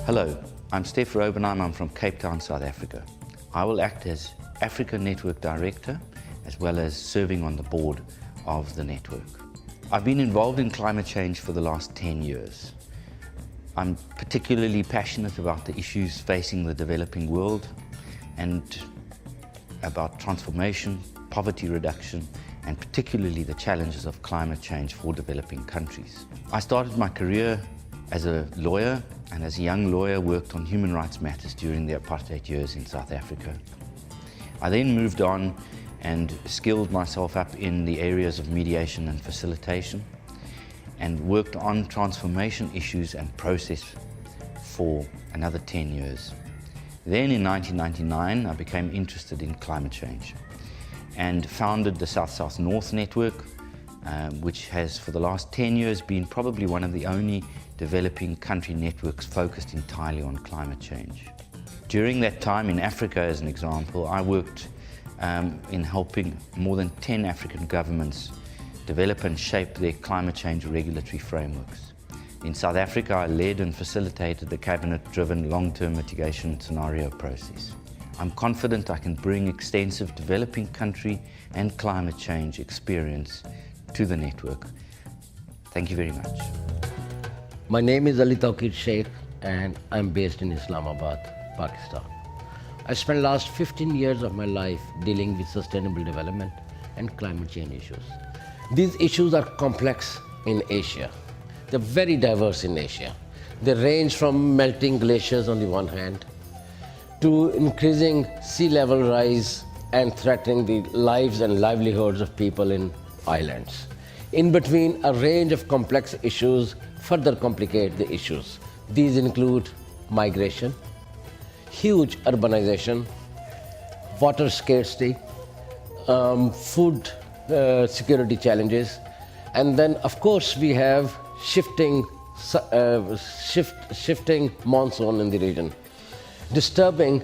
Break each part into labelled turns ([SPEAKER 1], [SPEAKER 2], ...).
[SPEAKER 1] Hello, I'm Steph Robenheim. I'm from Cape Town, South Africa. I will act as Africa Network Director as well as serving on the board of the network. I've been involved in climate change for the last 10 years. I'm particularly passionate about the issues facing the developing world and about transformation, poverty reduction, and particularly the challenges of climate change for developing countries. I started my career as a lawyer, and as a young lawyer worked on human rights matters during the apartheid years in South Africa. I then moved on and skilled myself up in the areas of mediation and facilitation and worked on transformation issues and process for another 10 years. Then in 1999 I became interested in climate change and founded the South-South North Network, which has for the last 10 years been probably one of the only developing country networks focused entirely on climate change. During that time in Africa, as an example, I worked in helping more than 10 African governments develop and shape their climate change regulatory frameworks. In South Africa, I led and facilitated the cabinet-driven long-term mitigation scenario process. I'm confident I can bring extensive developing country and climate change experience to the network. Thank you very much.
[SPEAKER 2] My name is Ali Tawqir Sheikh and I'm based in Islamabad, Pakistan. I spent the last 15 years of my life dealing with sustainable development and climate change issues. These issues are complex in Asia. They're very diverse in Asia. They range from melting glaciers on the one hand to increasing sea level rise and threatening the lives and livelihoods of people in islands. In between, a range of complex issues further complicate the issues. These include migration, huge urbanization, water scarcity, food security challenges, and then of course we have shifting monsoon in the region, disturbing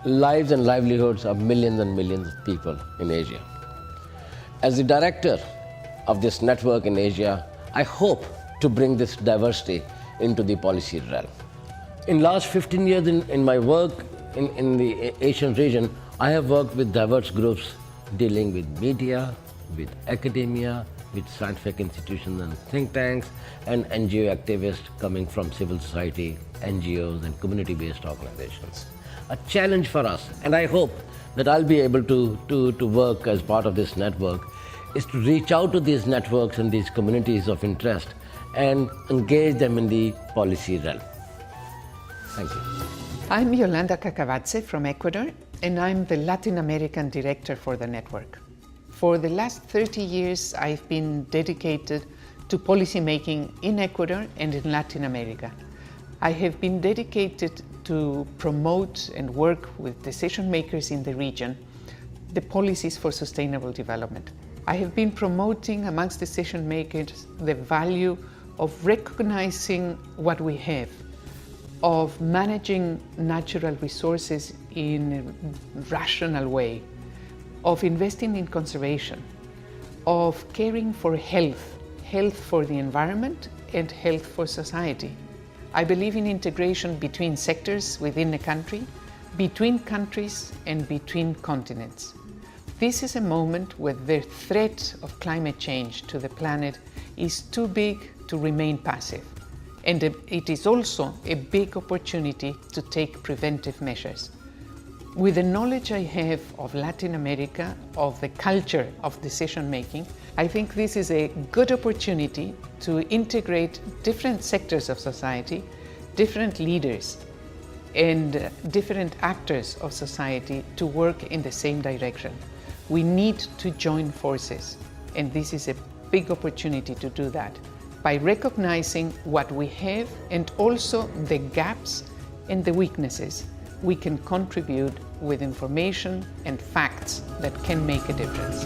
[SPEAKER 2] lives and livelihoods of millions and millions of people in Asia. As the director of this network in Asia, I hope to bring this diversity into the policy realm. In last 15 years in my work in the Asian region, I have worked with diverse groups dealing with media, with academia, with scientific institutions and think tanks, and NGO activists coming from civil society, NGOs and community-based organizations. A challenge for us, and I hope that I'll be able to work as part of this network, is to reach out to these networks and these communities of interest and engage them in the policy realm. Thank you.
[SPEAKER 3] I'm Yolanda Cacavatze from Ecuador, and I'm the Latin American director for the network. For the last 30 years, I've been dedicated to policy making in Ecuador and in Latin America. I have been dedicated to promote and work with decision makers in the region the policies for sustainable development. I have been promoting amongst decision makers the value of recognizing what we have, of managing natural resources in a rational way, of investing in conservation, of caring for health for the environment and health for society. I believe in integration between sectors within a country, between countries and between continents. This is a moment where the threat of climate change to the planet is too big to remain passive. And it is also a big opportunity to take preventive measures. With the knowledge I have of Latin America, of the culture of decision making, I think this is a good opportunity to integrate different sectors of society, different leaders, and different actors of society to work in the same direction. We need to join forces, and this is a big opportunity to do that by recognizing what we have and also the gaps and the weaknesses. We can contribute with information and facts that can make a difference.